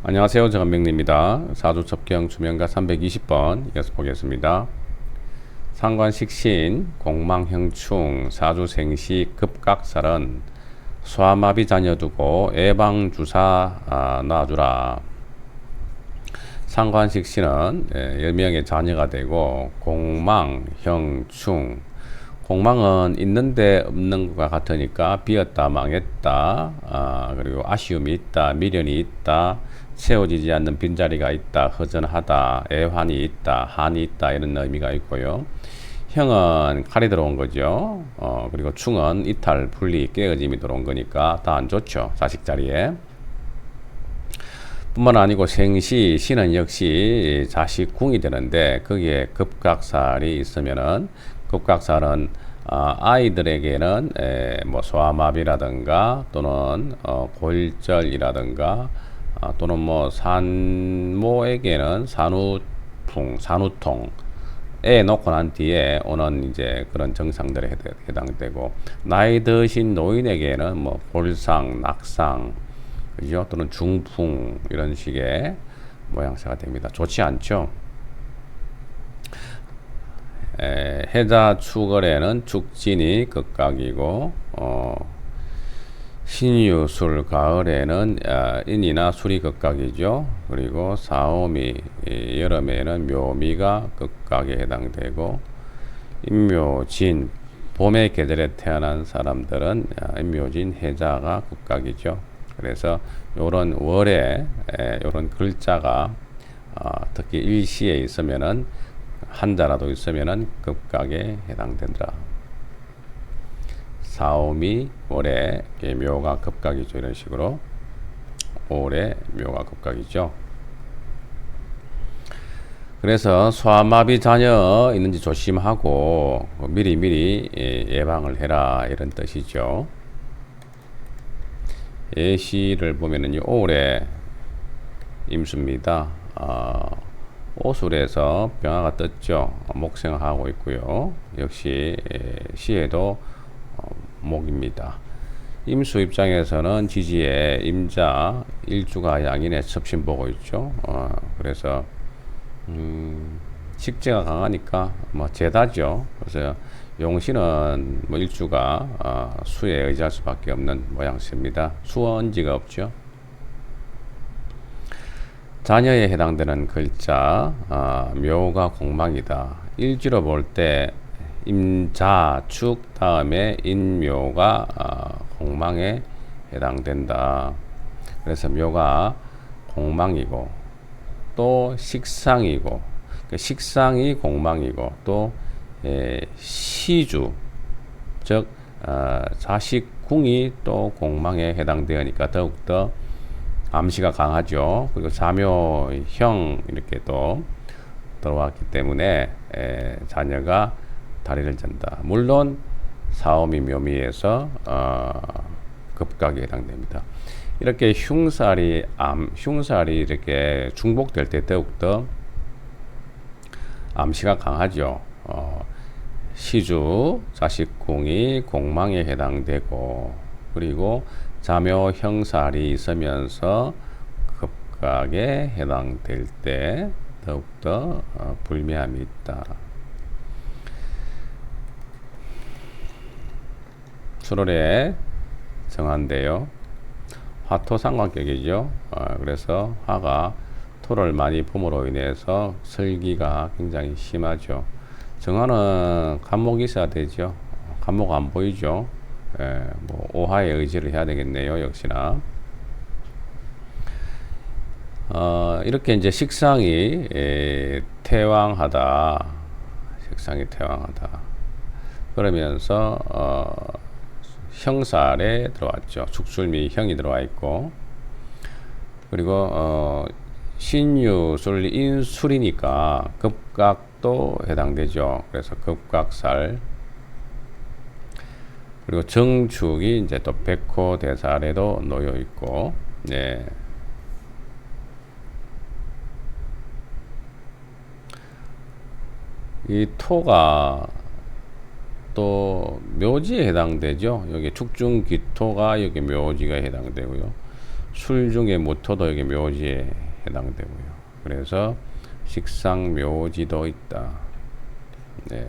안녕하세요. 정한명리입니다. 사주첩경 주명가 320번 이어서 보겠습니다. 상관식신 공망형충 사주생시 급각살은 소아마비 자녀 두고 예방주사 놔주라. 상관식신은 10명의 자녀가 되고 공망형충, 공망은 있는데 없는 것과 같으니까 비었다 망했다, 그리고 아쉬움이 있다, 미련이 있다, 채워지지 않는 빈자리가 있다, 허전하다, 애환이 있다, 한이 있다, 이런 의미가 있고요. 형은 칼이 들어온 거죠. 그리고 충은 이탈, 분리, 깨어짐이 들어온 거니까 다 안 좋죠. 자식 자리에. 뿐만 아니고 생시, 신은 역시 자식 궁이 되는데 거기에 급각살이 있으면은 급각살은 아이들에게는 뭐 소아마비라든가 또는 골절이라든가 또는 뭐 산모에게는 산후통 애 놓고 난 뒤에 오는 이제 그런 증상들에 해당되고, 나이 드신 노인에게는 뭐 골상, 낙상, 그죠? 또는 중풍 이런 식의 모양새가 됩니다. 좋지 않죠? 해자 축월에는 축진이 극각이고, 신유술 가을에는 인이나 술이 극각이죠. 그리고 사오미 여름에는 묘미가 극각에 해당되고, 임묘진 봄의 계절에 태어난 사람들은 임묘진 해자가 극각이죠. 그래서 요런 월에 요런 글자가 특히 일시에 있으면은 한자라도 있으면은 급각에 해당된다. 사오미 월에 묘가 급각이죠. 이런 식으로 올해 묘가 급각이죠. 그래서 소아마비 자녀 있는지 조심하고 미리미리 예방을 해라, 이런 뜻이죠. 예시를 보면은요, 올해 임수입니다. 오술에서 병화가 떴죠. 목생하고 있고요. 역시 시에도 목입니다. 임수 입장에서는 지지에 임자 일주가 양인의 첩신 보고 있죠. 그래서 식재가 강하니까 뭐 제다죠. 그래서 용신은 뭐 일주가 수에 의지할 수밖에 없는 모양새입니다. 수원지가 없죠. 자녀에 해당되는 글자 묘가 공망이다. 일지로 볼 때 임자축 다음에 인묘가 공망에 해당된다. 그래서 묘가 공망이고 또 식상이고, 식상이 공망이고 또 시주, 즉 자식궁이 또 공망에 해당되니까 더욱더 암시가 강하죠. 그리고 자묘형 이렇게 또 들어왔기 때문에 자녀가 다리를 잔다. 물론 사오미 묘미에서 급각에 해당됩니다. 이렇게 흉살이 이렇게 중복될 때 더욱더 암시가 강하죠. 시주 자식궁이 공망에 해당되고, 그리고 자묘 형살이 있으면서 급각에 해당될 때 더욱더 불미함이 있다. 출월에 정한데요, 화토 상관격이죠. 그래서 화가 토를 많이 봄으로 인해서 설기가 굉장히 심하죠. 정화는 간목이 있어야 되죠. 간목 안 보이죠. 뭐 오화에 의지를 해야 되겠네요. 역시나 이렇게 이제 식상이 태왕하다, 그러면서 형살에 들어왔죠. 축술미 형이 들어와 있고, 그리고 신유술 인술이니까 급각도 해당되죠. 그래서 급각살, 그리고 정축이 이제 또 백호 대살에도 놓여 있고, 네. 이 토가 또 묘지에 해당되죠. 여기 축중기토가 여기 묘지가 해당되고요. 출중의 모토도 여기 묘지에 해당되고요. 그래서 식상묘지도 있다. 네.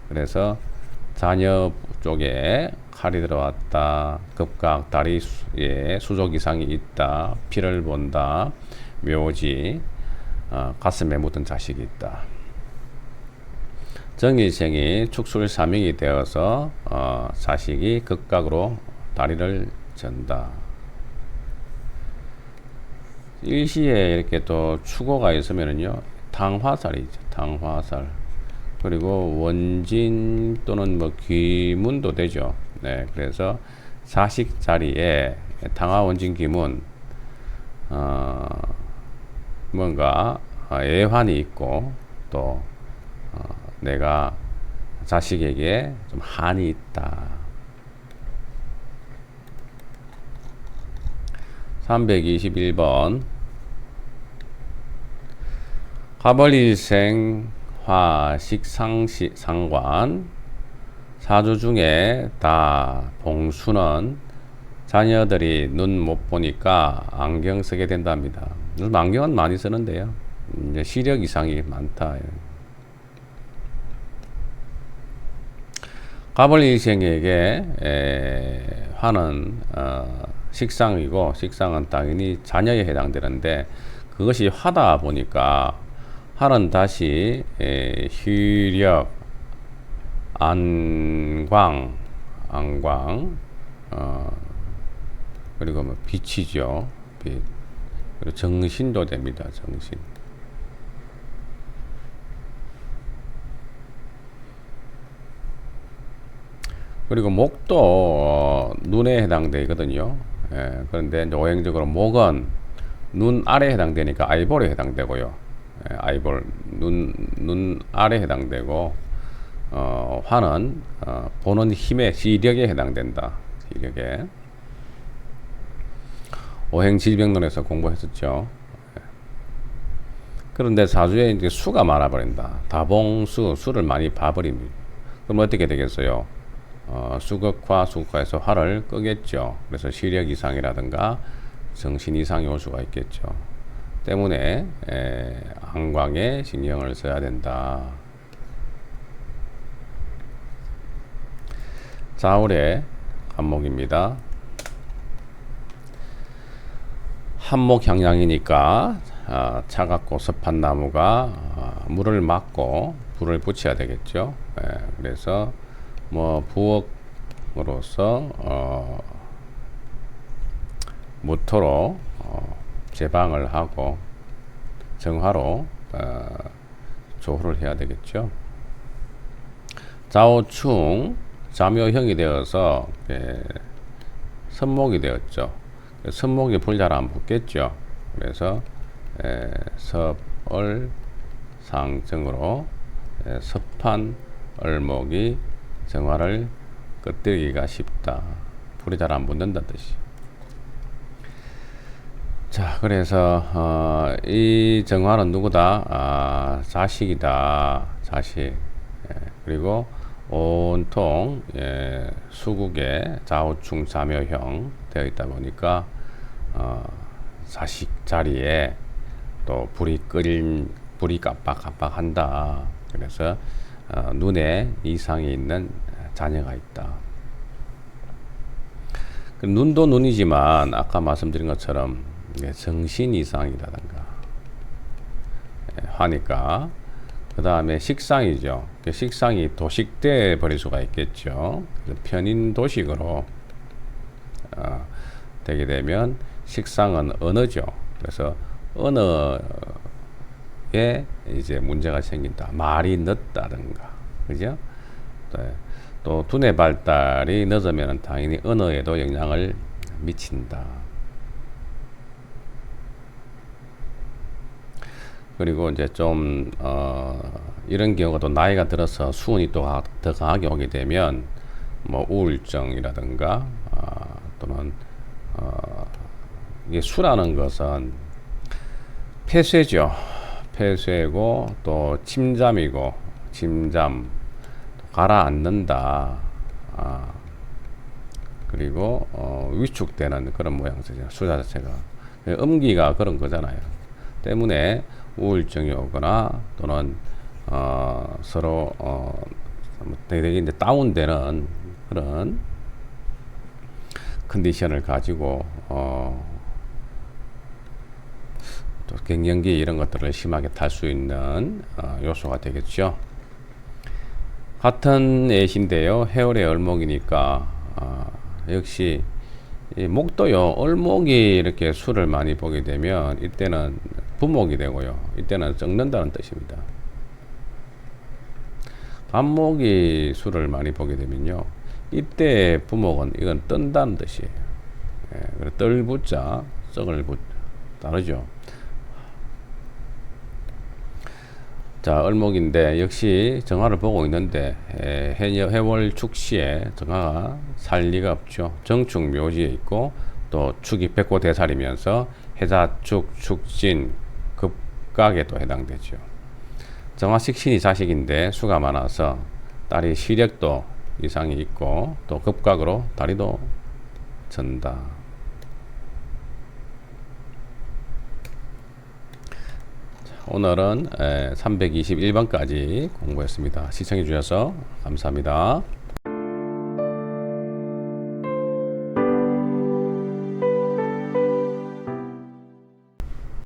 그래서 자녀 쪽에 칼이 들어왔다. 급각 다리에 수족 이상이 있다. 피를 본다. 묘지 가슴에 묻은 자식이 있다. 정일생이 축술사명이 되어서 자식이 극각으로 다리를 전다. 일시에 이렇게 또 축호가 있으면은요, 당화살이죠. 당화살. 그리고 원진 또는 뭐 귀문도 되죠. 네, 그래서 자식 자리에 당화 원진 귀문 뭔가 애환이 있고 또 내가 자식에게 좀 한이 있다. 321번 화벌일생 화식상관 사주 중에 다 봉수는 자녀들이 눈 못 보니까 안경 쓰게 된답니다. 요즘 안경은 많이 쓰는데요. 이제 시력 이상이 많다. 가벌일생에게 화는 식상이고 식상은 당연히 자녀에 해당되는데 그것이 화다 보니까 화는 다시 희력, 안광, 그리고 뭐 빛이죠. 빛. 그리고 정신도 됩니다. 정신. 그리고 목도 눈에 해당되거든요. 그런데 이제 오행적으로 목은 눈 아래에 해당되니까 아이볼에 해당되고요. 아이볼 눈 아래에 해당되고 화는 보는 힘의 시력에 해당된다. 시력에. 오행 질병론에서 공부했었죠. 그런데 사주에 이제 수가 많아버린다. 다봉수, 수를 많이 봐버립니다. 그럼 어떻게 되겠어요? 수극화에서 화를 끄겠죠. 그래서 시력 이상이라든가 정신 이상이 올 수가 있겠죠. 때문에 안광에 신경을 써야 된다. 자울의 한목입니다. 한목 향양이니까 차갑고 습한 나무가 물을 맞고 불을 붙여야 되겠죠. 그래서 뭐 부엌으로서 모토로 제방을 하고 정화로 조후를 해야 되겠죠. 좌우충 자묘형이 되어서 선목이 되었죠. 선목이 불 잘 안 붙겠죠. 그래서 섭을 상정으로 섭한 을목이 정화를 끄뜨기가 쉽다. 불이 잘 안 붙는다는 뜻이. 자, 그래서 이 정화는 누구다? 자식이다. 자식. 그리고 온통 수국의 좌우충 자묘형 되어 있다 보니까 자식 자리에 또 불이 깜빡깜빡한다. 그래서 눈에 이상이 있는 자녀가 있다. 눈도 눈이지만 아까 말씀드린 것처럼 정신 이상이라든가 하니까 그 다음에 식상이죠. 식상이 도식돼 버릴 수가 있겠죠. 편인 도식으로 되게 되면 식상은 언어죠. 그래서 언어에 이제 문제가 생긴다. 말이 늦다든가, 그죠? 또 두뇌 발달이 늦으면 당연히 언어에도 영향을 미친다. 그리고 이제 좀 이런 경우가 또 나이가 들어서 수은이 또 더 강하게 오게 되면 뭐 우울증이라든가 또는 이게 수라는 것은 폐쇄죠. 폐쇄고 또 침잠이고 침잠 가라앉는다. 그리고 위축되는 그런 모양새죠. 숫자 자체가. 음기가 그런 거잖아요. 때문에 우울증이 오거나 또는 서로 되게 이제 다운되는 그런 컨디션을 가지고 또 갱년기 이런 것들을 심하게 탈 수 있는 요소가 되겠죠. 같은 애신데요. 해월의 을목이니까 역시 이 목도요. 을목이 이렇게 수를 많이 보게 되면 이때는 부목이 되고요. 이때는 썩는다는 뜻입니다. 간목이 수를 많이 보게 되면요. 이때 부목은 이건 뜬다는 뜻이에요. 예, 떨부자, 썩을 부 다르죠. 자, 을목인데 역시 정화를 보고 있는데 해월 축시에 정화가 살 리가 없죠. 정축 묘지에 있고 또 축이 백고대살이면서 해자축, 축진, 급각에도 해당되죠. 정화식 신이 자식인데 수가 많아서 딸이 시력도 이상이 있고 또 급각으로 다리도 전다. 오늘은 321번까지 공부했습니다. 시청해 주셔서 감사합니다.